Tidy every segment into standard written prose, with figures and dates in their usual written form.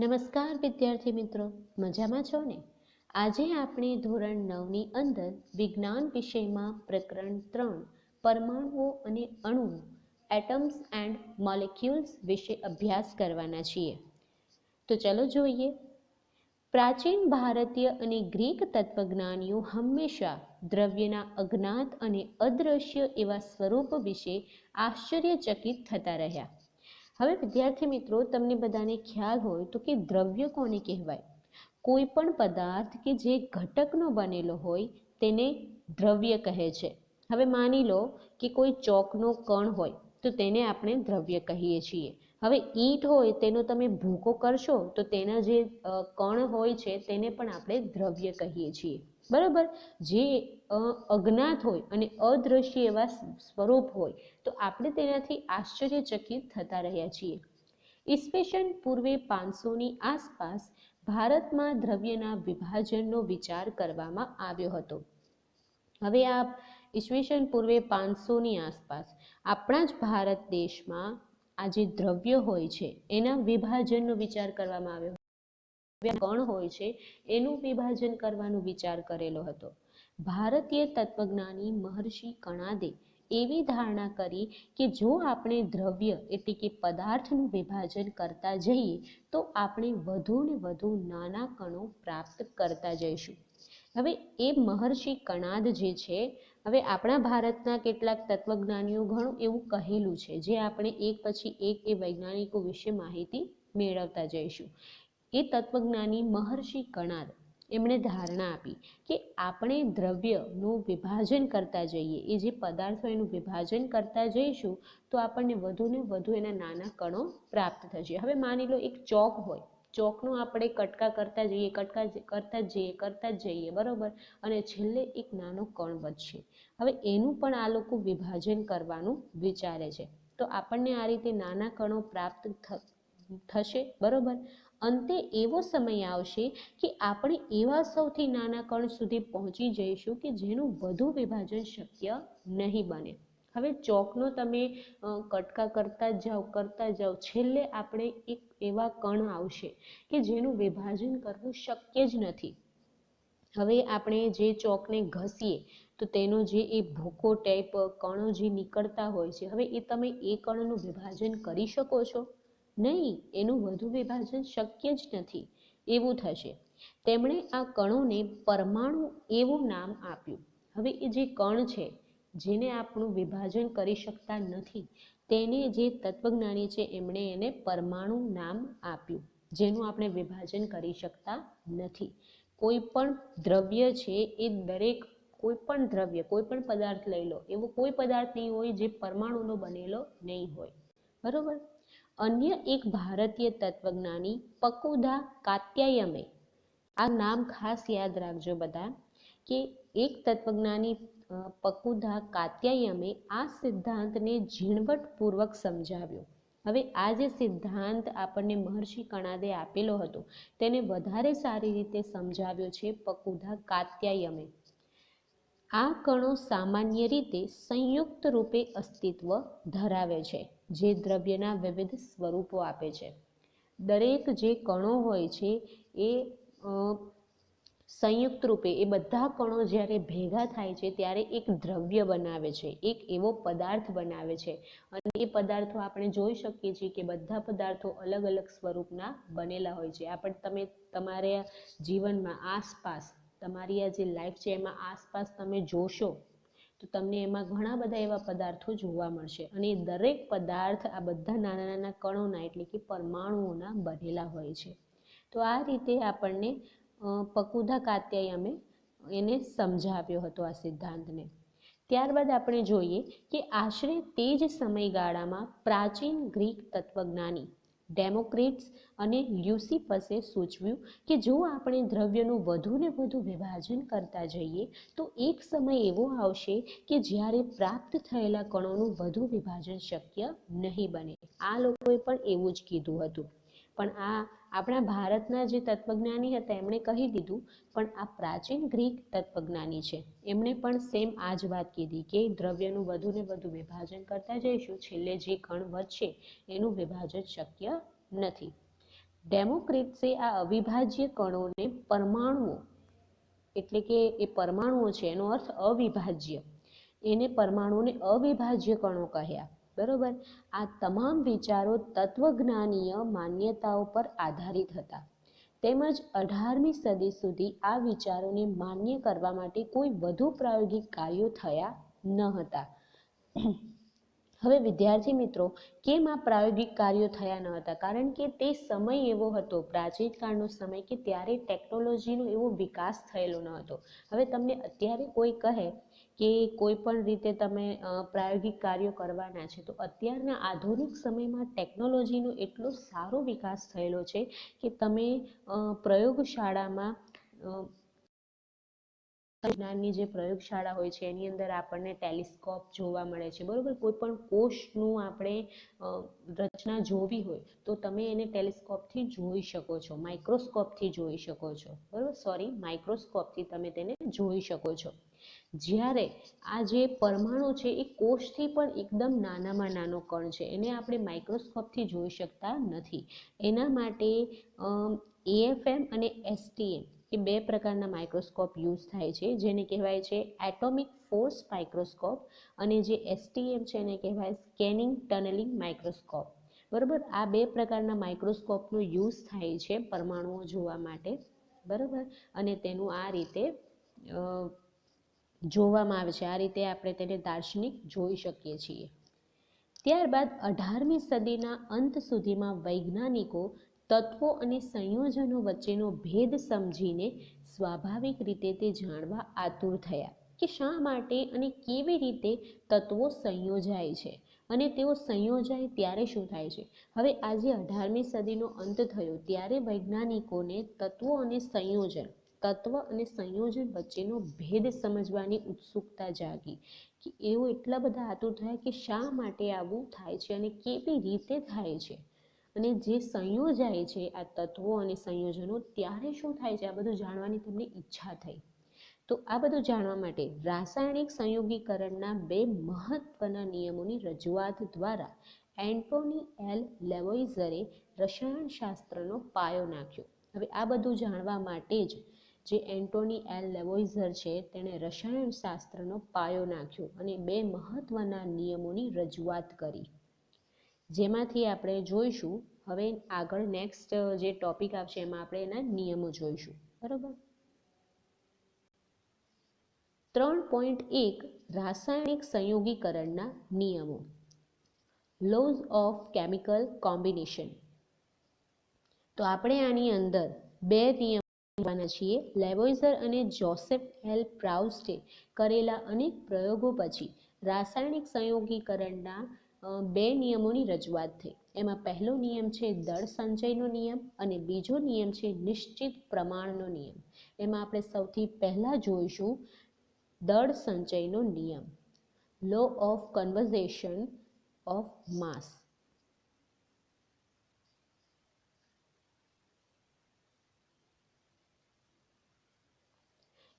નમસ્કાર વિદ્યાર્થી મિત્રો, મજામાં છો ને? આજે આપણે ધોરણ 9ની અંદર વિજ્ઞાન વિષયમાં પ્રકરણ 3 પરમાણુઓ અને અણુઓ એટમ્સ એન્ડ મોલેક્યુલ્સ વિશે અભ્યાસ કરવાના છીએ. તો ચલો જોઈએ. પ્રાચીન ભારતીય અને ગ્રીક તત્વજ્ઞાનીઓ હંમેશા દ્રવ્યના અજ્ઞાત અને અદૃશ્ય એવા સ્વરૂપ વિશે આશ્ચર્યચકિત થતા રહ્યા. હવે વિદ્યાર્થી મિત્રો, તમને બધાને ખ્યાલ હોય તો કે દ્રવ્ય કોને કહેવાય? કોઈ પણ પદાર્થ કે જે ઘટકનો બનેલો હોય તેને દ્રવ્ય કહે છે. હવે માની લો કે કોઈ ચોકનો કણ હોય તો તેને આપણે દ્રવ્ય કહીએ છીએ. હવે ઈંટ હોય તેનો તમે ભૂકો કરશો તો તેના જે કણ હોય છે તેને પણ આપણે દ્રવ્ય કહીએ છીએ. બરાબર? જે અજ્ઞાત હોય અને અદૃશ્ય એવા સ્વરૂપ હોય તો આપણે તેનાથી આશ્ચર્યચકિત થતા રહ્યા છીએ. ઈસવીસન પૂર્વે 500ની આસપાસ ભારતમાં દ્રવ્યના વિભાજનનો વિચાર કરવામાં આવ્યો હતો. હવે આ ઈસવીસન પૂર્વે 500ની આસપાસ આપણા જ ભારત દેશમાં આ જે દ્રવ્ય હોય છે એના વિભાજનનો વિચાર કરવામાં આવ્યો. કણ હોય છે એનું વિભાજન કરવાનો વિચાર કરેલો હતો. ભારતીય તત્વજ્ઞાની મહર્ષિ કણાદે એવી ધારણા કરી કે જો આપણે દ્રવ્ય એટલે કે પદાર્થનું વિભાજન કરતા જઈએ તો આપણે વધુ ને વધુ નાના કણો પ્રાપ્ત કરતા જઈશું. હવે એ મહર્ષિ કણાદ જે છે, હવે આપણા ભારતના કેટલાક તત્વજ્ઞાનીઓ ઘણું એવું કહેલું છે જે આપણે એક પછી એક એ વૈજ્ઞાનિકો વિશે માહિતી મેળવતા જઈશું. એ તત્વજ્ઞાની મહર્ષિ કણાદ એમણે ધારણા આપી કે આપણે દ્રવ્યનું વિભાજન કરતા જઈએ, એ જે પદાર્થો એનું વિભાજન કરતા જઈશું તો આપણને વધુ ને વધુ એના નાના કણો પ્રાપ્ત થશે. હવે માની લો એક ચોક હોય, ચોકનો આપણે કટકા કરતા જઈએ, બરોબર, અને છેલ્લે એક નાનો કણ બચશે. હવે એનું પણ આ લોકો વિભાજન કરવાનું વિચારે છે તો આપણને આ રીતે નાના કણો પ્રાપ્ત થશે. બરોબર? અંતે એવો સમય આવશે કે આપણે એવા સૌથી નાના કણ સુધી પહોંચી જઈશું કે જેનું વધુ વિભાજન શક્ય નહીં બને. હવે ચોકનો તમે કટકા કરતા જાઓ, છેલ્લે આપણે એક એવા કણ આવશે કે જેનું વિભાજન કરવું શક્ય જ નથી. હવે આપણે જે ચોકને ઘસીએ તો તેનો જે એ ભૂકો ટાઈપ કણો જે નીકળતા હોય છે, હવે એ તમે એ કણનું વિભાજન કરી શકો છો? નહીં, એનું વધુ વિભાજન શક્ય જ નથી. એવું થશે. તેમણે આ કણોને પરમાણુ એવું નામ આપ્યું. હવે એ જે કણ છે જેને આપણું વિભાજન કરી શકતા નથી તેને જે તત્વજ્ઞાની છે એમણે એને પરમાણુ નામ આપ્યું, જેનું આપણે વિભાજન કરી શકતા નથી. કોઈ પણ દ્રવ્ય છે એ દરેક કોઈ પણ દ્રવ્ય, કોઈ પણ પદાર્થ લઈ લો, એવો કોઈ પદાર્થ નહીં હોય જે પરમાણુનો બનેલો નહીં હોય. બરોબર? અન્ય એક ભારતીય તત્વજ્ઞાની પકુધા કાત્યાયને, આ નામ ખાસ યાદ રાખજો બધા, કે એક તત્વજ્ઞાની પકુધા કાત્યાયને આ સિદ્ધાંતને ઝીણવટપૂર્વક સમજાવ્યો. હવે આ જે સિદ્ધાંત આપણને મહર્ષિ કણાદે આપેલો હતો તેને વધારે સારી રીતે સમજાવ્યો છે પકુધા કાત્યાયને. આ કણો સામાન્ય રીતે સંયુક્ત રૂપે અસ્તિત્વ ધરાવે છે જે દ્રવ્યના વિવિધ સ્વરૂપો આપે છે. દરેક જે કણો હોય છે એ સંયુક્ત રૂપે એ બધા કણો જ્યારે ભેગા થાય છે ત્યારે એક દ્રવ્ય બનાવે છે, એક એવો પદાર્થ બનાવે છે. અને એ પદાર્થો આપણે જોઈ શકીએ છીએ કે બધા પદાર્થો અલગ અલગ સ્વરૂપના બનેલા હોય છે. તમે તમારા જીવનમાં આસપાસ, તમારી આ જે લાઈફ છે એમાં આસપાસ તમે જોશો તો તમને એમાં ઘણા બધા એવા પદાર્થો જોવા મળશે અને દરેક પદાર્થ આ બધા નાના નાના કણોના એટલે કે પરમાણુઓના બનેલા હોય છે. તો આ રીતે આપણને પકુધા કાત્યાયને એને સમજાવ્યો હતો આ સિદ્ધાંતને. ત્યારબાદ આપણે જોઈએ કે આશરે તે જ સમયગાળામાં પ્રાચીન ગ્રીક તત્વજ્ઞાની ડેમોક્રિટસ અને લ્યુસિપસે સૂચવ્યું કે જો આપણે દ્રવ્યનું વધુ ને વધુ વિભાજન કરતા જઈએ તો એક સમય એવો આવશે કે જ્યારે પ્રાપ્ત થયેલા કણોનું વધુ વિભાજન શક્ય નહીં બને. આ લોકોએ પણ એવું જ કીધું હતું. પણ આ આપણા ભારતના જે તત્વજ્ઞાની હતા એમણે કહી દીધું, પણ આ પ્રાચીન ગ્રીક તત્વજ્ઞાની છે એમણે પણ સેમ આ જ વાત કીધી કે દ્રવ્યનું વધુ ને વધુ વિભાજન કરતા જઈશું, છેલ્લે જે કણ વધશે એનું વિભાજન શક્ય નથી. ડેમોક્રિટ્સે આ અવિભાજ્ય કણોને પરમાણુઓ, એટલે કે એ પરમાણુઓ છે એનો અર્થ અવિભાજ્ય, એને પરમાણુને અવિભાજ્ય કણો કહ્યા. બરોબર. આ તમામ વિચારો તત્વજ્ઞાનીય માન્યતાઓ પર આધારિત હતા, તેમજ 18મી સદી સુધી આ વિચારોને માન્ય કરવા માટે કોઈ વધુ પ્રાયોગિક કાર્યો થયા ન હતા. હવે વિદ્યાર્થી મિત્રો, કેમ આ પ્રાયોગિક કાર્યો થયા ન હતા? કારણ કે તે સમય એવો હતો, પ્રાચીન કાળનો સમય, કે ત્યારે ટેકનોલોજીનો એવો વિકાસ થયેલો ન હતો. હવે તમને અત્યારે કોઈ કહે કે કોઈ પણ રીતે તમે પ્રાયોગિક કાર્યો કરવાના છે, તો અત્યારના આધુનિક સમયમાં ટેકનોલોજીનો એટલો સારો વિકાસ થયેલો છે કે તમે પ્રયોગશાળામાં વિજ્ઞાનની જે પ્રયોગશાળા હોય છે એની અંદર આપણને ટેલિસ્કોપ જોવા મળે છે. બરોબર. કોઈ પણ કોષનું આપણે રચના જોવી હોય તો તમે એને ટેલિસ્કોપથી જોઈ શકો છો, માઇક્રોસ્કોપથી જોઈ શકો છો. બરોબર, માઇક્રોસ્કોપથી તમે તેને જોઈ શકો છો. જ્યારે આ જે પરમાણુ છે એ કોષથી પણ એકદમ નાનામાં નાનો કણ છે, એને આપણે માઇક્રોસ્કોપથી જોઈ શકતા નથી. એના માટે AFM અને STM એ બે પ્રકારના માઇક્રોસ્કોપ યુઝ થાય છે, જેને કહેવાય છે એટોમિક ફોર્સ માઇક્રોસ્કોપ, અને જે STM છે એને કહેવાય સ્કેનિંગ ટનલિંગ માઇક્રોસ્કોપ. બરોબર. આ બે પ્રકારના માઇક્રોસ્કોપનો યુઝ થાય છે પરમાણુઓ જોવા માટે. બરોબર. અને તેનું આ રીતે જોવામાં આવે છે. આ રીતે આપણે તેને દાર્શનિક જોઈ શકીએ છીએ. ત્યારબાદ 18મી સદીના અંત સુધીમાં વૈજ્ઞાનિકો તત્વો અને સંયોજનો વચ્ચેનો ભેદ સમજીને સ્વાભાવિક રીતે તે જાણવા આતુર થયા કે શા માટે અને કેવી રીતે તત્વો સંયોજાય છે, અને તેઓ સંયોજાય ત્યારે શું થાય છે. હવે આજે 18મી સદીનો અંત થયો ત્યારે વૈજ્ઞાનિકોને તત્વ અને સંયોજન વચ્ચેનો ભેદ સમજવાની ઉત્સુકતા જાગી, કે એઓ એટલા બધા આતુર થયા કે શા માટે આવું થાય છે અને કેવી રીતે થાય છે, અને જે સંયોજાય છે આ તત્વો અને સંયોજનો ત્યારે શું થાય છે, આ બધું જાણવાની તેમને ઈચ્છા થઈ. તો આ બધું જાણવા માટે રાસાયણિક સંયોગીકરણના બે મહત્વના નિયમોની રજૂઆત દ્વારા એન્ટોની એલ લેવોઇઝરે રસાયણશાસ્ત્રનો પાયો નાખ્યો. હવે આ બધું જાણવા માટે જ જે એન્ટોની એલ લેવોઇઝર છે તેણે રસાયણશાસ્ત્રનો પાયો નાખ્યો અને બે મહત્વના નિયમોની રજૂઆત કરી, જેમાંથી આપણે જોઈશું હવે આગળ નેક્સ્ટ જે ટોપિક આવશે એમાં આપણે એના નિયમો જોઈશું. બરાબર. 3.1 રાસાયણિક સંયોગીકરણના નિયમો, લોઝ ઓફ કેમિકલ કોમ્બિનેશન. તો આપણે આની અંદર બે નિયમો જોવાના છીએ. લેવોઇઝર અને જોસેફ એલ પ્રાઉસ્ટે કરેલા અનેક પ્રયોગો પછી રાસાયણિક સંયોગીકરણના બે નિયમોની રજૂઆત થઈ. એમાં પહેલો નિયમ છે દળ સંચયનો નિયમ અને બીજો નિયમ છે નિશ્ચિત પ્રમાણનો નિયમ. એમાં આપણે સૌથી પહેલા જોઈશું દળ સંચયનો નિયમ, law of conservation of mass.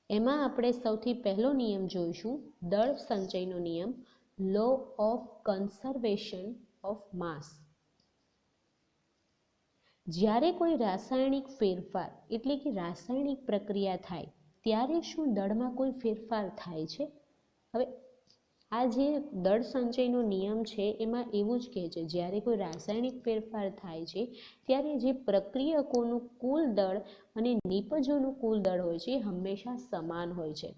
એમાં આપણે સૌથી પહેલો નિયમ જોઈશું દળ સંચયનો નિયમ, law of conservation of mass. જ્યારે કોઈ રાસાયણિક ફેરફાર એટલે કે રાસાયણિક પ્રક્રિયા થાય ત્યારે શું દળમાં કોઈ ફેરફાર થાય છે? હવે આ જે દળ સંચયનો નિયમ છે એમાં એવું જ કહે છે જ્યારે કોઈ રાસાયણિક ફેરફાર થાય છે ત્યારે જે પ્રક્રિયકોનું કુલ દળ અને નિપજોનું કુલ દળ હોય છે એ હંમેશા સમાન હોય છે.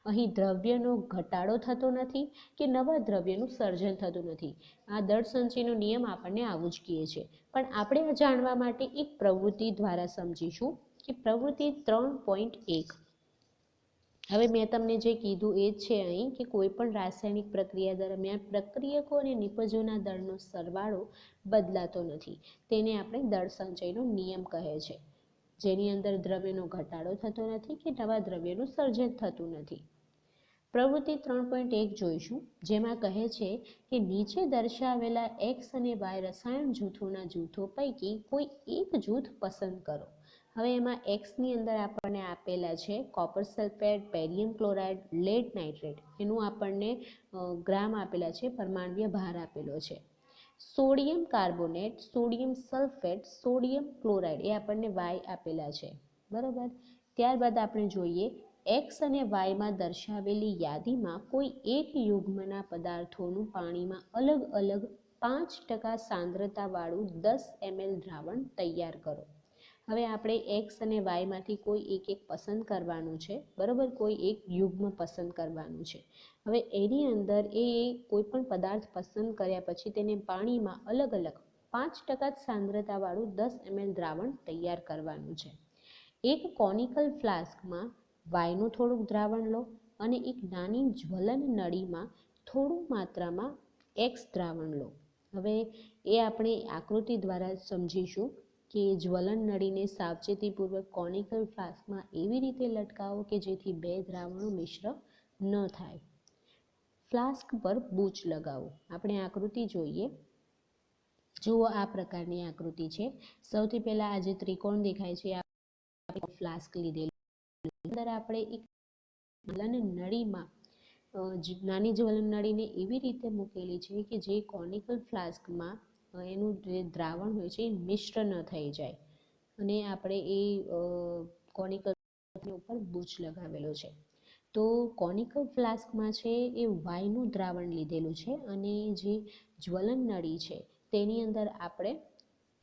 અહીં દ્રવ્યનો ઘટાડો થતો નથી કે નવા દ્રવ્યનું સર્જન થતું નથી. આ દળ સંચયનો નિયમ આપણને આવું જ કહે છે. પણ આપણે આ જાણવા માટે એક પ્રવૃત્તિ દ્વારા સમજીશું કે પ્રવૃત્તિ 3.1. હવે મેં તમને જે કીધું એ જ છે અહીં કે કોઈ પણ રાસાયણિક પ્રક્રિયા દરમિયાન પ્રક્રિયકો અને નિપજોના દળનો સરવાળો બદલાતો નથી. તેને આપણે દળ સંચયનો નિયમ કહે છે, જેની અંદર દ્રવ્યનો ઘટાડો થતો નથી કે નવા દ્રવ્યનું સર્જન થતું નથી. પ્રવૃત્તિ 3.1 જોઈશું, જેમાં કહે છે કે નીચે દર્શાવેલા X અને Y રસાયણ જૂથોના જૂથો પૈકી કોઈ એક જૂથ પસંદ કરો. હવે એમાં Xની અંદર આપણને આપેલા છે copper sulphate, barium chloride, lead nitrate. એનું આપણને ગ્રામ આપેલા છે, પરમાણ્વીય ભાર આપેલો છે. Sodium carbonate, sodium sulphate, sodium chloride એ આપણને વાય આપેલા છે, બરાબર. ત્યારબાદ આપણે જોઈએ એક્સ અને વાયમાં દર્શાવેલી યાદીમાં કોઈ એક યુગ્મના પદાર્થોનું પાણીમાં અલગ અલગ 5% સાંદ્રતાવાળું 10 ml દ્રાવણ તૈયાર કરો. હવે આપણે એક્સ અને વાયમાંથી કોઈ એક પસંદ કરવાનું છે, બરાબર. કોઈ એક યુગ્મ પસંદ કરવાનું છે. હવે એની અંદર કોઈ પણ પદાર્થ પસંદ કર્યા પછી તેને પાણીમાં અલગ અલગ 5% સાંદ્રતાવાળું 10 ml દ્રાવણ તૈયાર કરવાનું છે. એક કોનિકલ ફ્લાસ્કમાં વાયનું થોડુંક દ્રાવણ લો અને એક નાની જ્વલન નળીમાં થોડું માત્રામાં એક્સ દ્રાવણ લો. હવે એ આપણે આકૃતિ દ્વારા સમજીશું કે જ્વલન નળીને સાવચેતીપૂર્વક કોનિકલ ફ્લાસ્કમાં એવી રીતે લટકાવો કે જેથી બે દ્રાવણો મિશ્ર ન થાય. ફ્લાસ્ક પર બૂચ લગાવો. આપણે આકૃતિ જોઈએ. જુઓ, આ પ્રકારની આકૃતિ છે. સૌથી પહેલા આ જે ત્રિકોણ દેખાય છે આ ફ્લાસ્ક લીધેલું. અંદર આપણે એક જ્વલન નળીમાં નાની જ્વલન નળીને એવી રીતે મૂકેલી છે કે જે કોનિકલ ફ્લાસ્કમાં એનું જે દ્રાવણ હોય છે એ મિશ્ર ન થઈ જાય. અને આપણે એ કોનિકલ ઉપર બૂચ લગાવેલો છે. તો કોનિકલ ફ્લાસ્કમાં છે એ વાયનું દ્રાવણ લીધેલું છે અને જે જ્વલન નળી છે તેની અંદર આપણે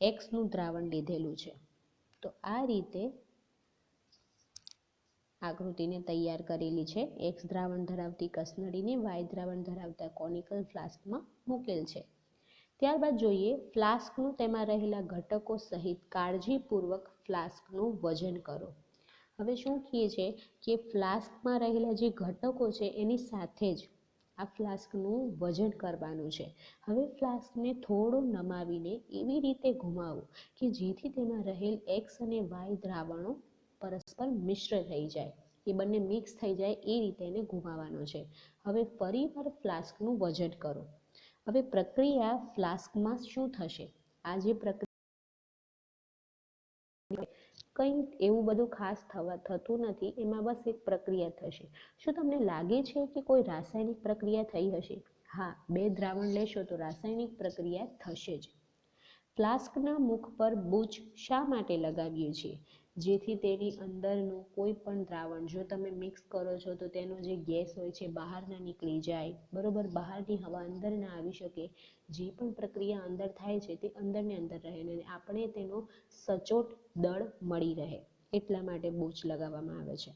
એક્સનું દ્રાવણ લીધેલું છે. તો આ રીતે આકૃતિને તૈયાર કરેલી છે. એક્સ દ્રાવણ ધરાવતી કસનળીને વાય દ્રાવણ ધરાવતા કોનિકલ ફ્લાસ્કમાં મૂકેલ છે. ત્યારબાદ જોઈએ ફ્લાસ્કનું તેમાં રહેલા ઘટકો સહિત કાળજીપૂર્વક ફ્લાસ્કનું વજન કરો. હવે શું કહે છે કે ફ્લાસ્કમાં રહેલા જે ઘટકો છે એની સાથે જ આ ફ્લાસ્કનું વજન કરવાનું છે. હવે ફ્લાસ્કને થોડો નમાવીને એવી રીતે ઘુમાવો કે જેથી તેમાં રહેલ એક્સ અને વાય દ્રાવણો પરસ્પર મિશ્ર થઈ જાય, એ બંને મિક્સ થઈ જાય એ રીતે એને ઘુમાવવાનો છે. હવે ફરીવાર ફ્લાસ્કનું વજન કરો. હવે પ્રક્રિયા ફ્લાસ્કમાં શું થશે? આ જે પ્રક્રિયા કંઈ એવું બધું ખાસ થતું નથી, એમાં બસ એક પ્રક્રિયા થશે. શું તમને લાગે છે કે કોઈ રાસાયણિક પ્રક્રિયા થઈ હશે? હા, બે દ્રાવણ લેશો તો રાસાયણિક પ્રક્રિયા થશે જ. ફ્લાસ્કના મુખ પર બૂચ શા માટે લગાવીએ છીએ? જેથી તેની અંદરનું કોઈ પણ દ્રાવણ જો તમે મિક્સ કરો છો તો તેનો જે ગેસ હોય છે બહાર ના નીકળી જાય, બરોબર. બહારની હવા અંદર ના આવી શકે. જે પણ પ્રક્રિયા અંદર થાય છે તે અંદર ને અંદર રહે અને આપણે તેનો સચોટ દળ મળી રહે, એટલા માટે બૂચ લગાવવામાં આવે છે.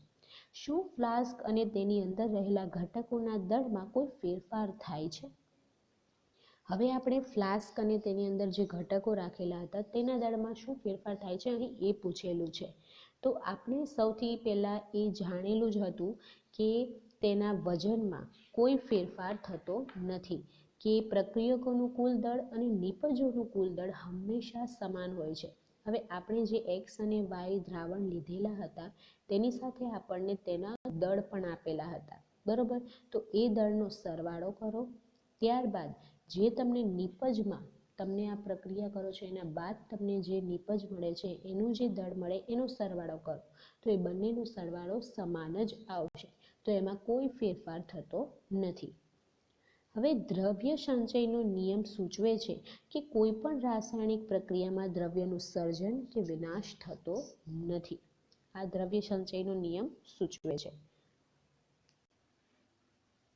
શું ફ્લાસ્ક અને તેની અંદર રહેલા ઘટકોના દળમાં કોઈ ફેરફાર થાય છે? હવે આપણે ફ્લાસ્ક અને તેની અંદર જે ઘટકો રાખેલા હતા તેના દળમાં શું ફેરફાર થાય છે અહીં એ પૂછેલું છે. તો આપણે સૌથી પહેલાં એ જાણેલું જ હતું કે તેના વજનમાં કોઈ ફેરફાર થતો નથી, કે પ્રક્રિયકોનું કુલ દળ અને નિપજોનું કુલ દળ હંમેશા સમાન હોય છે. હવે આપણે જે એક્સ અને વાય દ્રાવણ લીધેલા હતા તેની સાથે આપણને તેના દળ પણ આપેલા હતા, બરોબર. તો એ દળનો સરવાળો કરો. ત્યારબાદ જે તમને નિપજમાં તમને આ પ્રક્રિયા કરો છો એના બાદ તમને જે નિપજ મળે છે એનું જે દળ મળે એનો સરવાળો કરો. તો એ બંનેનો સરવાળો સમાન જ આવશે. તો એમાં કોઈ ફેરફાર થતો નથી. હવે દ્રવ્ય સંચયનો નિયમ સૂચવે છે કે કોઈ પણ રાસાયણિક પ્રક્રિયામાં દ્રવ્યનું સર્જન કે વિનાશ થતો નથી. આ દ્રવ્ય સંચયનો નિયમ સૂચવે છે.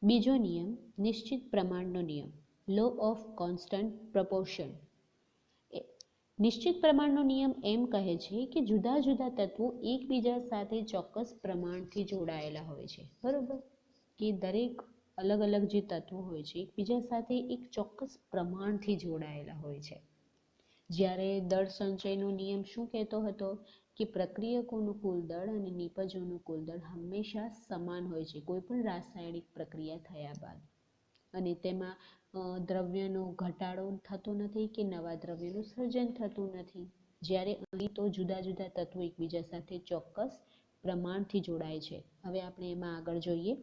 બીજો નિયમ નિશ્ચિત પ્રમાણનો નિયમ, લો ઓફ કોન્સ્ટન્ટ પ્રપોર્શન. નિશ્ચિત પ્રમાણનો નિયમ એમ કહે છે કે જુદા જુદા તત્વો એકબીજા સાથે ચોક્કસ પ્રમાણથી જોડાયેલા હોય છે, બરોબર. કે દરેક અલગ અલગ જે તત્વો હોય છે એકબીજા સાથે એક ચોક્કસ પ્રમાણથી જોડાયેલા હોય છે. જ્યારે દળ સંચયનો નિયમ શું કહેતો હતો કે પ્રક્રિયકોનું કુલ દળ અને નિપજોનું કુલ દળ હંમેશા સમાન હોય છે કોઈ પણ રાસાયણિક પ્રક્રિયા થયા બાદ, અને તેમાં દ્રવ્યનો ઘટાડો થતો નથી કે નવા દ્રવ્યનું સર્જન થતું નથી. જ્યારે અહીં તો જુદા જુદા તત્વો એકબીજા સાથે ચોક્કસ પ્રમાણથી જોડાય છે. હવે આપણે એમાં આગળ જોઈએ.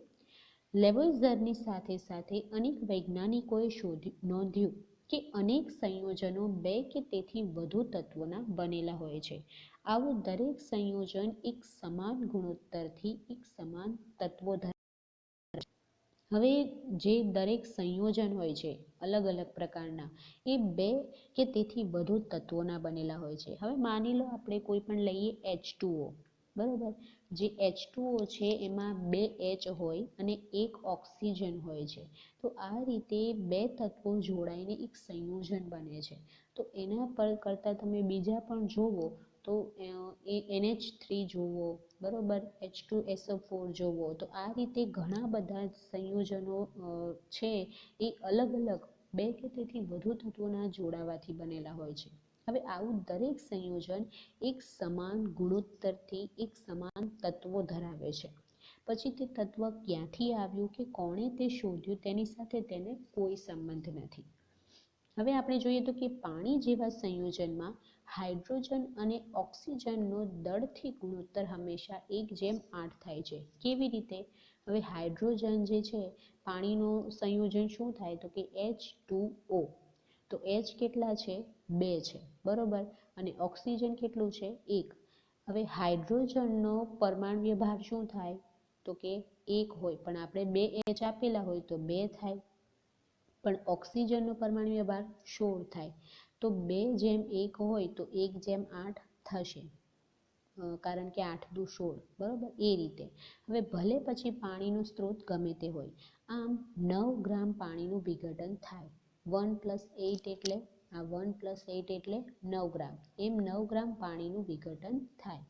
લેવોઇઝરની સાથે સાથે અનેક વૈજ્ઞાનિકોએ નોંધ્યું કે અનેક સંયોજનો બે કે તેથી વધુ તત્વોના બનેલા હોય છે. આવું દરેક સંયોજન એક સમાન ગુણોત્તરથી એક સમાન તત્વો ધરાવે છે. હવે જે દરેક સંયોજન હોય છે અલગ અલગ પ્રકારના, એ 2 કે તેથી વધુ તત્વોના બનેલા હોય છે. હવે માની લો આપણે કોઈ પણ લઈએ H2O, બરાબર. જે H2O છે એમાં 2 H હોય અને 1 ઓક્સિજન હોય છે. તો આ રીતે 2 તત્વો જોડાઈને એક સંયોજન બને છે. તો એના પર કરતાં તમે બીજા પણ જોવો તો એ NH3 જોવો, બરાબર, H2SO4 જોવો. તો આ રીતે ઘણા બધા સંયોજનો છે એ અલગ અલગ 2 કે તેથી વધુ તત્વોના જોડાવાથી બનેલા હોય છે. હવે આવું દરેક સંયોજન એક સમાન ગુણોત્તરથી એક સમાન તત્વો ધરાવે છે. પછી તે તત્વ ક્યાંથી આવ્યું કે કોણે તે શોધ્યું તેની સાથે તેને કોઈ સંબંધ નથી. હવે આપણે જોઈએ તો કે પાણી જેવા સંયોજનમાં હાઇડ્રોજન અને ઓક્સિજનનો દળથી ગુણોત્તર હંમેશા 1:8 થાય છે. કેવી રીતે? હવે હાઇડ્રોજન જે છે પાણીનું સંયોજન શું થાય તો કે H2O. તો H કેટલા છે? 2 છે, બરોબર. અને ઓક્સિજન કેટલું છે? 1. હવે હાઇડ્રોજનનો પરમાણ્વીય ભાર શું થાય તો કે 1 હોય, પણ આપણે 2 H આપેલા હોય તો 2 થાય. પણ ઓક્સિજનનો પરમાણ્વીય ભાર 16 થાય. તો 2:1 હોય તો 1:8 થશે, કારણ કે 8 દુ 16, બરોબર. એ રીતે હવે ભલે પછી પાણીનો સ્ત્રોત ગમે તે હોય, આમ 9 ગ્રામ પાણીનું વિઘટન થાય. 1 + 8 એટલે આ 1 + 8 એટલે 9 ગ્રામ. એમ 9 ગ્રામ પાણીનું વિઘટન થાય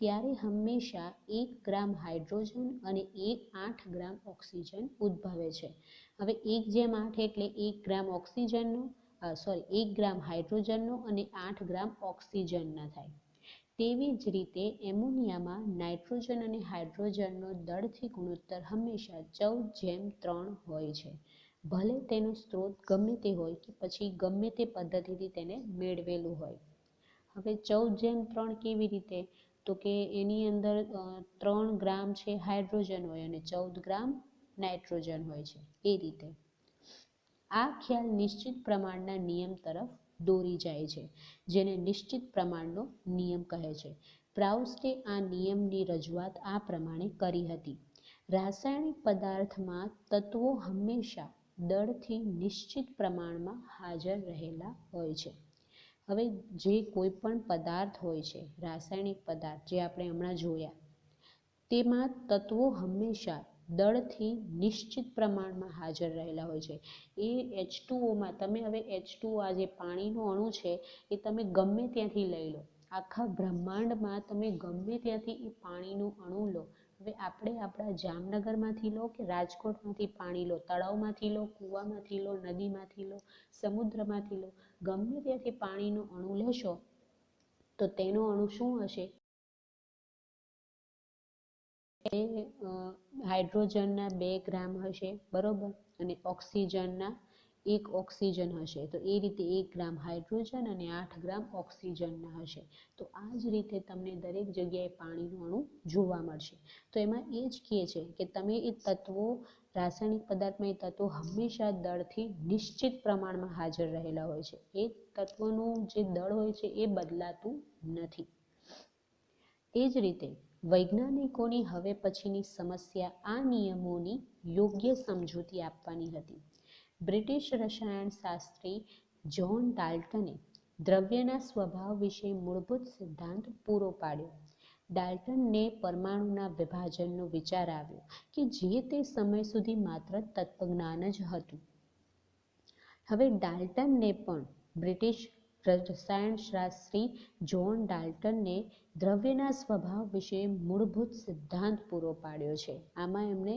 ત્યારે હંમેશા 1 ગ્રામ હાઇડ્રોજન અને 8 ગ્રામ ઓક્સિજન ઉદ્ભવે છે. હવે 1:8 એટલે 1 ગ્રામ ઓક્સિજનનો 1 ગ્રામ હાઇડ્રોજનનો અને 8 ગ્રામ ઓક્સિજનના થાય. તેવી જ રીતે એમોનિયામાં નાઇટ્રોજન અને હાઇડ્રોજનનો દળથી ગુણોત્તર હંમેશા 14:3 હોય છે. ભલે તેનો સ્ત્રોત ગમે તે હોય કે પછી ગમે તે પદ્ધતિથી તેને મેળવેલું હોય. હવે 14:3 કેવી રીતે તો કે એની અંદર 3 ગ્રામ છે હાઇડ્રોજન હોય અને 14 ગ્રામ નાઇટ્રોજન હોય છે. એ રીતે આ ખ્યાલ નિશ્ચિત પ્રમાણના નિયમ તરફ દોરી જાય છે, જેને નિશ્ચિત પ્રમાણનો નિયમ કહે છે. પ્રાઉસ્ટે આ નિયમની રજૂઆત આ પ્રમાણે કરી હતી. રાસાયણિક પદાર્થમાં તત્વો હંમેશા દળથી નિશ્ચિત પ્રમાણમાં હાજર રહેલા હોય છે. હવે જે કોઈ પણ પદાર્થ હોય છે, રાસાયણિક પદાર્થ જે આપણે હમણાં જોયા, તેમાં તત્વો હંમેશા દળથી નિશ્ચિત પ્રમાણમાં હાજર રહેલા હોય છે. એ H2Oમાં તમે હવે H2O આ જે પાણીનો અણુ છે એ તમે ગમે ત્યાંથી લઈ લો, આખા બ્રહ્માંડમાં તમે ગમે ત્યાંથી એ પાણીનું અણુ લો. હવે આપણે આપણા જામનગરમાંથી લો કે રાજકોટમાંથી પાણી લો, તળાવમાંથી લો, કૂવામાંથી લો, નદીમાંથી લો, સમુદ્રમાંથી લો, ગમે ત્યાંથી પાણીનો અણુ લેશો તો તેનો અણુ શું હશે? એ હાઇડ્રોજનના 2 ગ્રામ હશે, બરોબર, અને ઓક્સિજનના 1 ઓક્સિજન હશે. તો એ રીતે 1 ગ્રામ હાઇડ્રોજન અને 8 ગ્રામ ઓક્સિજનના હશે. તો આ જ રીતે તમને દરેક જગ્યાએ પાણીનું અણુ જોવા મળશે. તો એમાં એ જ કહે છે કે તમે એ તત્વો, રાસાયણિક પદાર્થમાં એ તત્વો હંમેશા દળથી નિશ્ચિત પ્રમાણમાં હાજર રહેલા હોય છે. એ તત્વોનું જે દળ હોય છે એ બદલાતું નથી. એ જ રીતે વૈજ્ઞાનિકોની હવે પછીની સમસ્યા આ નિયમોની યોગ્ય સમજૂતી આપવાની હતી. બ્રિટિશ રસાયણશાસ્ત્રી જ્હોન ડાલ્ટને દ્રવ્યના સ્વભાવ વિશે મૂળભૂત સિદ્ધાંત પૂરો પાડ્યો. ડાલ્ટનને પરમાણુના વિભાજનનો વિચાર આવ્યો કે જે તે સમય સુધી માત્ર તત્વજ્ઞાન જ હતું. હવે ડાલ્ટનને પણ બ્રિટિશ રસાયણશાસ્ત્રી જ્હોન ડાલ્ટનને દ્રવ્યના સ્વભાવ વિશે મૂળભૂત સિદ્ધાંત પૂરો પાડ્યો છે. આમાં એમણે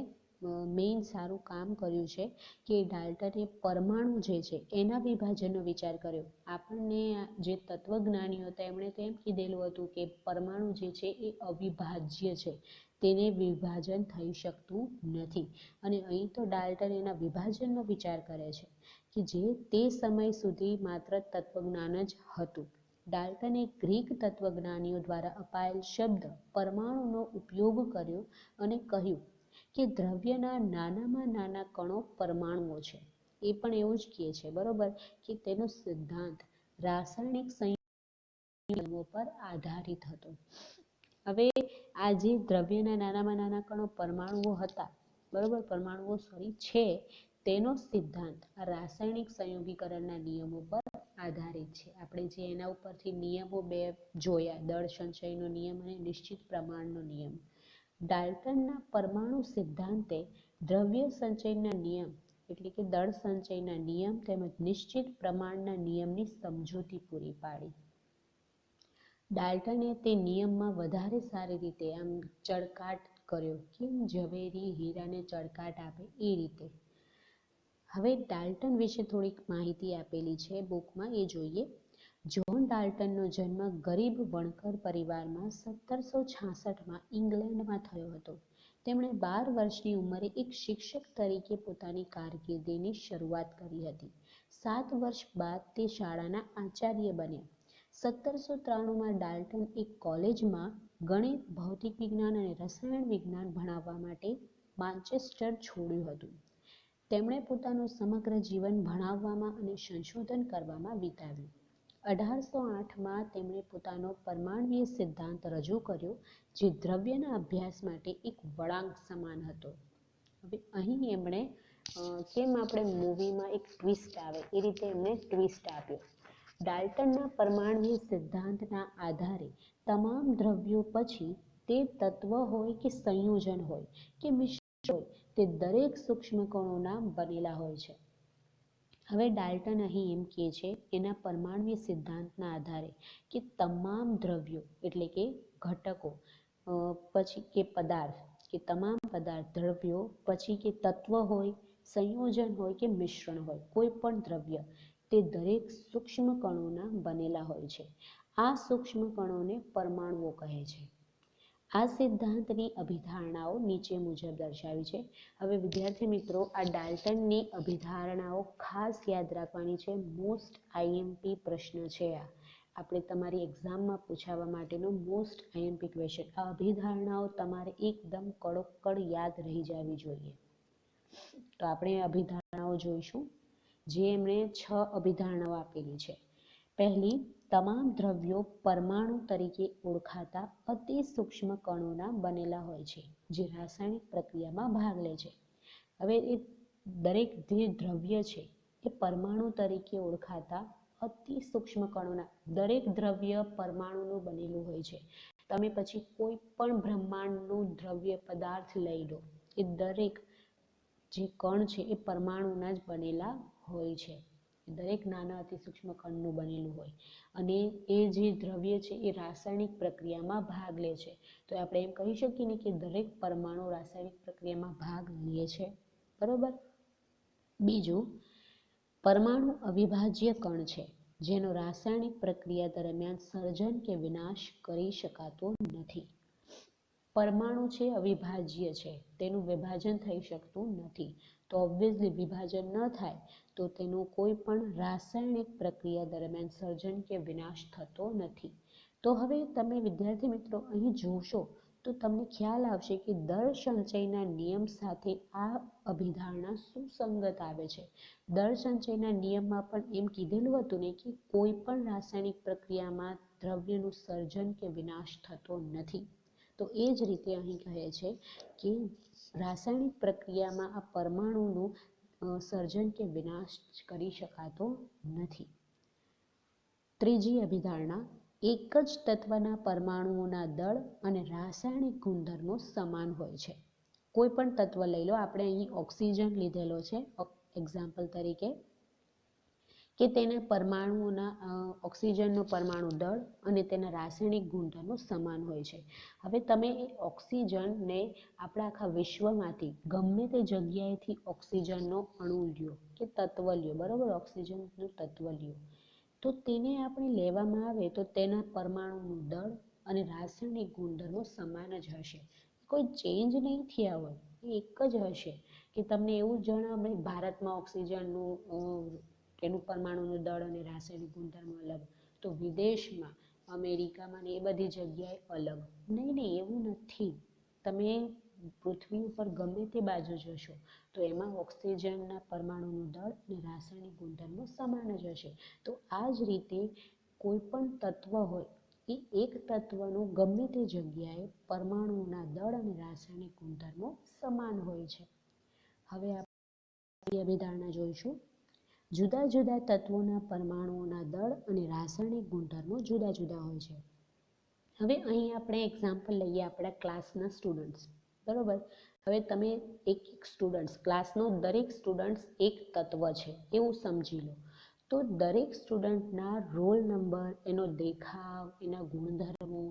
મેઇન સારું કામ કર્યું છે કે ડાલ્ટને પરમાણુ જે છે એના વિભાજનનો વિચાર કર્યો. આપણને જે તત્વજ્ઞાનીઓ હતા એમણે તો એમ કીધેલું હતું કે પરમાણુ જે છે એ અવિભાજ્ય છે, તેને વિભાજન થઈ શકતું નથી. અને અહીં તો ડાલ્ટન એના વિભાજનનો વિચાર કરે છે કે જે તે સમય સુધી માત્ર તત્વજ્ઞાન જ હતું. ડાલ્ટને ગ્રીક તત્વજ્ઞાનીઓ દ્વારા અપાયેલ શબ્દ પરમાણુનો ઉપયોગ કર્યો અને કહ્યું કે દ્રવ્યના નાનામાં નાના કણો પરમાણુઓ છે. એ પણ એવું જ કહે છે, બરોબર, કે તેનો સિદ્ધાંત રાસાયણિક સંયોજનો પર આધારિત હતો. હવે આ જે દ્રવ્યના નાનામાં નાના કણો પરમાણુઓ હતા બરોબર, પરમાણુઓ છે તેનો સિદ્ધાંત આ રાસાયણિક સંયોગીકરણના નિયમો પર આધારિત છે. આપણે જે એના ઉપરથી નિયમો બે જોયા, દળ સંચયનો નિયમ અને નિશ્ચિત પ્રમાણનો નિયમ. ડાલ્ટનના પરમાણુ સિદ્ધાંતે દ્રવ્ય સંચયના નિયમ એટલે કે દળ સંચયના નિયમ તેમજ નિશ્ચિત પ્રમાણના નિયમની સમજૂતી પૂરી પાડી. ડાલ્ટને તે નિયમમાં વધારે સારી રીતે આમ ચળકાટ કર્યો, કેમ ઝવેરી હીરાને ચળકાટ આપે એ રીતે. હવે ડાલ્ટન વિશે થોડીક માહિતી આપેલી છે બુકમાં, એ જોઈએ. જ્હોન ડાલ્ટનનો જન્મ ગરીબ વણકર પરિવારમાં 1766માં ઇંગ્લેન્ડમાં થયો હતો. તેમણે 12 વર્ષની ઉંમરે એક શિક્ષક તરીકે પોતાની કારકિર્દીની શરૂઆત કરી હતી. 7 વર્ષ બાદ તે શાળાના આચાર્ય બન્યા. 1793માં ડાલ્ટન એક કોલેજમાં ગણિત, ભૌતિક વિજ્ઞાન અને રસાયણ વિજ્ઞાન ભણાવવા માટે માન્ચેસ્ટર છોડ્યું હતું. તેમણે પોતાનું સમગ્ર જીવન ભણાવવામાં અને સંશોધન કરવામાં વિતાવ્યું. 1808માં તેમણે પોતાનો પરમાણ્વીય સિદ્ધાંત રજૂ કર્યો, જે દ્રવ્યના અભ્યાસ માટે એક વળાંક સમાન હતો. હવે અહીં એમણે કેમ આપણે મૂવીમાં એક ટ્વિસ્ટ આવે એ રીતે એમણે ટ્વિસ્ટ આપ્યો. ડાલ્ટનના પરમાણ્વીય સિદ્ધાંતના આધારે તમામ દ્રવ્યો, પછી તે તત્વ હોય કે સંયોજન હોય કે મિશ્ર હોય, તે દરેક સૂક્ષ્મ કણોના બનેલા હોય છે. હવે ડાલ્ટન અહીં એમ કહે છે એના પરમાણ્વીય સિદ્ધાંતના આધારે કે તમામ દ્રવ્યો એટલે કે ઘટકો, પછી કે પદાર્થ કે તમામ પદાર્થ, દ્રવ્યો, પછી કે તત્વ હોય, સંયોજન હોય કે મિશ્રણ હોય, કોઈ પણ દ્રવ્ય તે દરેક સૂક્ષ્મ કણોના બનેલા હોય છે. આ સૂક્ષ્મ કણોને પરમાણુઓ કહે છે. આ સિદ્ધાંતની અભિધારણાઓ નીચે મુજબ દર્શાવી છે. હવે વિદ્યાર્થી મિત્રો, આ ડાલ્ટનની અભિધારણાઓ ખાસ યાદ રાખવાની છે. મોસ્ટ આઈએમપી પ્રશ્ન છે આ. આપણે તમારી એક્ઝામમાં પૂછાવા માટેનો મોસ્ટ આઈએમપી ક્વેશ્ચન. આ અભિધારણાઓ તમારે એકદમ કડોકડ યાદ રહી જવી જોઈએ. તો આપણે અભિધારણાઓ જોઈશું, જે એમણે 6 અભિધારણાઓ આપેલી છે. પહેલી, તમામ દ્રવ્યો પરમાણુ તરીકે ઓળખાતા અતિ સૂક્ષ્મ કણોના બનેલા હોય છે, જે રાસાયણિક પ્રક્રિયામાં ભાગ લે છે. હવે એ દરેક જે દ્રવ્ય છે એ પરમાણુ તરીકે ઓળખાતા અતિ સૂક્ષ્મ કણોના, દરેક દ્રવ્ય પરમાણુનું બનેલું હોય છે. તમે પછી કોઈ પણ બ્રહ્માંડનું દ્રવ્ય પદાર્થ લઈ લો, એ દરેક જે કણ છે એ પરમાણુના જ બનેલા હોય છે. દરેક નાના અતિ સૂક્ષ્મ કણનું બનેલું હોય, અને એ જે દ્રવ્ય છે એ રાસાયણિક પ્રક્રિયામાં ભાગ લે છે. તો આપણે એમ કહી શકીએ ને કે દરેક પરમાણુ રાસાયણિક પ્રક્રિયામાં ભાગ લે છે, બરોબર. બીજું, પરમાણુ અવિભાજ્ય કણ છે, જેનો રાસાયણિક પ્રક્રિયા દરમિયાન સર્જન કે વિનાશ કરી શકાતો નથી. પરમાણુ છે અવિભાજ્ય છે, તેનું વિભાજન થઈ શકતું નથી. તો ઓબ્વિયસલી વિભાજન ન થાય તો તેનું કોઈ પણ રાસાયણિક પ્રક્રિયા દરમિયાન સર્જન કે વિનાશ થતો નથી. તો હવે તમે વિદ્યાર્થી મિત્રો અહીં જોશો તો તમને ખ્યાલ આવશે કે દળ સંચયના નિયમ સાથે આ અભિધારણા સુસંગત આવે છે. દળ સંચયના નિયમમાં પણ એમ કીધેલું હતું ને કે કોઈ પણ રાસાયણિક પ્રક્રિયામાં દ્રવ્યનું સર્જન કે વિનાશ થતો નથી. તો એ જ રીતે અહીં કહે છે કે રાસાયણિક પ્રક્રિયામાં આ પરમાણુનું સર્જન કે વિનાશ કરી શકાતો નથી. ત્રીજી અભિધારણા, એક જ તત્વના પરમાણુઓના દળ અને રાસાયણિક ગુણધર્મો સમાન હોય છે. કોઈ પણ તત્વ લઈ લો, આપણે અહીં ઓક્સિજન લીધેલો છે એક્ઝામ્પલ તરીકે, કે તેના પરમાણુઓના ઓક્સિજનનો પરમાણુ દળ અને તેના રાસાયણિક ગુણધર્મો સમાન હોય છે. હવે તમે એ ઓક્સિજનને આપણા આખા વિશ્વમાંથી ગમે તે જગ્યાએથી ઓક્સિજનનો અણુ લ્યો કે તત્વ લ્યો, બરાબર, ઓક્સિજનનું તત્વ લ્યો, તો તેને આપણે લેવામાં આવે તો તેના પરમાણુનું દળ અને રાસાયણિક ગુણધર્મો સમાન જ હશે, કોઈ ચેન્જ નહીં થયા હોય, એ એક જ હશે. કે તમને એવું જણાવે ભારતમાં ઓક્સિજનનું એનું પરમાણુનું દળ અને રાસાયણિક ગુણધર્મો અલગ, તો વિદેશમાં અમેરિકામાં ને એ બધી જગ્યાએ અલગ. નહીં, એવું નથી. તમે પૃથ્વી ઉપર ગમે તે બાજુ જશો તો એમાં ઓક્સિજનના પરમાણુનું દળ અને રાસાયણિક ગુણધર્મો સમાન જ હશે. તો આ જ રીતે કોઈ પણ તત્વ હોય એ એક તત્વનું ગમે તે જગ્યાએ પરમાણુના દળ અને રાસાયણિક ગુણધર્મો સમાન હોય છે. હવે આપણે અભિધારણા જોઈશું. જુદા જુદા તત્વોના પરમાણુઓના દળ અને રાસાયણિક ગુણધર્મો જુદા જુદા હોય છે. હવે અહીં આપણે એક્ઝામ્પલ લઈએ આપણા ક્લાસના સ્ટુડન્ટ્સ, બરોબર. હવે તમે એક સ્ટુડન્ટ્સ, ક્લાસનો દરેક સ્ટુડન્ટ્સ એક તત્વ છે એવું સમજી લો. તો દરેક સ્ટુડન્ટના રોલ નંબર, એનો દેખાવ, એના ગુણધર્મો,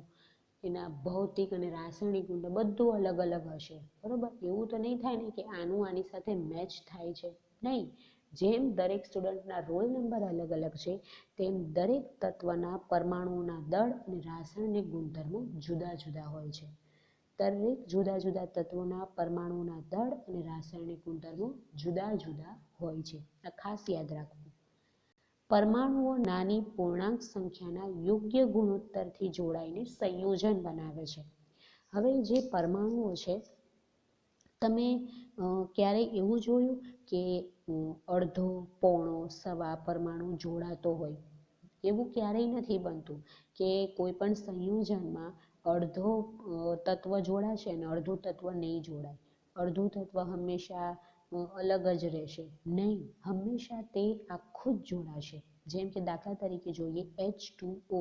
એના ભૌતિક અને રાસાયણિક ગુણધર્મો બધું અલગ અલગ હશે, બરોબર. એવું તો નહીં થાય ને કે આનું આની સાથે મેચ થાય છે, નહીં. જેમ દરેક સ્ટુડન્ટના રોલ નંબર અલગ અલગ છે તેમ દરેક તત્વના પરમાણુઓના દળ અને રાસાયણિક ગુણધર્મો જુદા જુદા હોય છે. દરેક જુદા જુદા તત્વોના પરમાણુઓના દળ અને રાસાયણિક ગુણધર્મો જુદા જુદા હોય છે. આ ખાસ યાદ રાખવું. પરમાણુઓ નાની પૂર્ણાંક સંખ્યાના યોગ્ય ગુણોત્તરથી જોડાઈને સંયોજન બનાવે છે. હવે જે પરમાણુઓ છે, તમે ક્યારેય એવું જોયું કે અડધો, પોણો, સવા પરમાણુ જોડાતો હોય? એવું ક્યારેય નથી બનતું કે કોઈ પણ સંયોજનમાં અડધો તત્વ જોડાશે અને અડધું તત્વ નહીં જોડાય. અડધું તત્વ હંમેશા અલગ જ રહેશે, નહીં. હંમેશા તે આખું જ જોડાશે. જેમ કે દાખલા તરીકે જોઈએ H2O.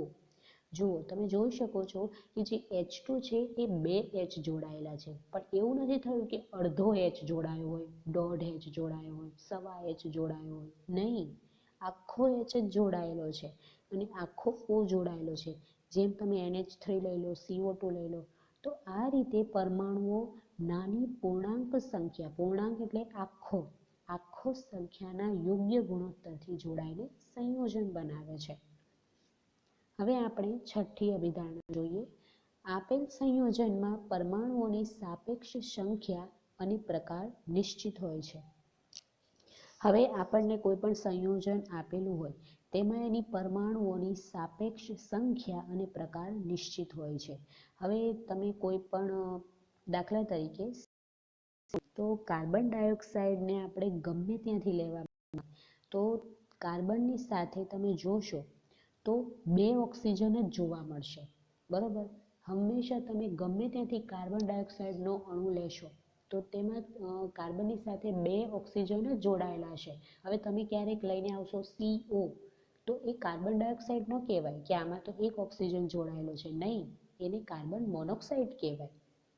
જુઓ, તમે જોઈ શકો છો કે જે H2 છે એ 2 H જોડાયેલા છે, પણ એવું નથી થયું કે અડધો H જોડાયો હોય, દોઢ H જોડાયો હોય, સવા H જોડાયો હોય, નહીં. આખો H જ જોડાયેલો છે અને આખો O જોડાયેલો છે. જેમ તમે NH3 લઈ લો, CO2 લઈ લો. તો આ રીતે પરમાણુઓ નાની પૂર્ણાંક સંખ્યા, પૂર્ણાંક એટલે આખો સંખ્યાના યોગ્ય ગુણોત્તરથી જોડાઈને સંયોજન બનાવે છે. હવે આપણે છઠ્ઠી અભિધારણા જોઈએ. આપેલ સંયોજનમાં પરમાણુઓની સાપેક્ષ સંખ્યા અને પ્રકાર નિશ્ચિત હોય છે. હવે આપણને કોઈ પણ સંયોજન આપેલું હોય તેમાં એની પરમાણુઓની સાપેક્ષ સંખ્યા અને પ્રકાર નિશ્ચિત હોય છે. હવે તમે કોઈ પણ દાખલા તરીકે તો કાર્બન ડાયોક્સાઇડને આપણે ગમે ત્યાંથી લેવા, તો કાર્બનની સાથે તમે જોશો તો 2 ઓક્સિજન જ જોવા મળશે, બરાબર. હંમેશા તમે ગમે ત્યાંથી કાર્બન ડાયોક્સાઇડનો અણુ લેશો તો તેમાં કાર્બનની સાથે 2 ઓક્સિજન જ જોડાયેલા હશે. હવે તમે ક્યારેક લઈને આવશો CO, તો એ કાર્બન ડાયોક્સાઇડ ન કહેવાય કે આમાં તો 1 ઓક્સિજન જોડાયેલો છે, નહીં. એને કાર્બન મોનોક્સાઇડ કહેવાય,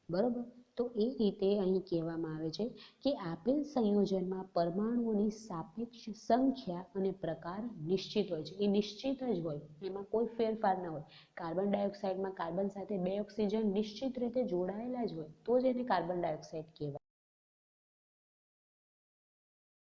બરાબર. તો એ રીતે અહીં કહેવામાં આવે છે કે આપેલ સંયોજનમાં પરમાણુઓની સાપેક્ષ સંખ્યા અને પ્રકાર નિશ્ચિત હોય છે. એ નિશ્ચિત જ હોય, એમાં કોઈ ફેરફાર ન હોય. કાર્બન ડાયોક્સાઇડમાં કાર્બન સાથે 2 ઓક્સિજન નિશ્ચિત રીતે જોડાયેલા જ હોય, તો જ એને કાર્બન ડાયોક્સાઇડ કહેવાય.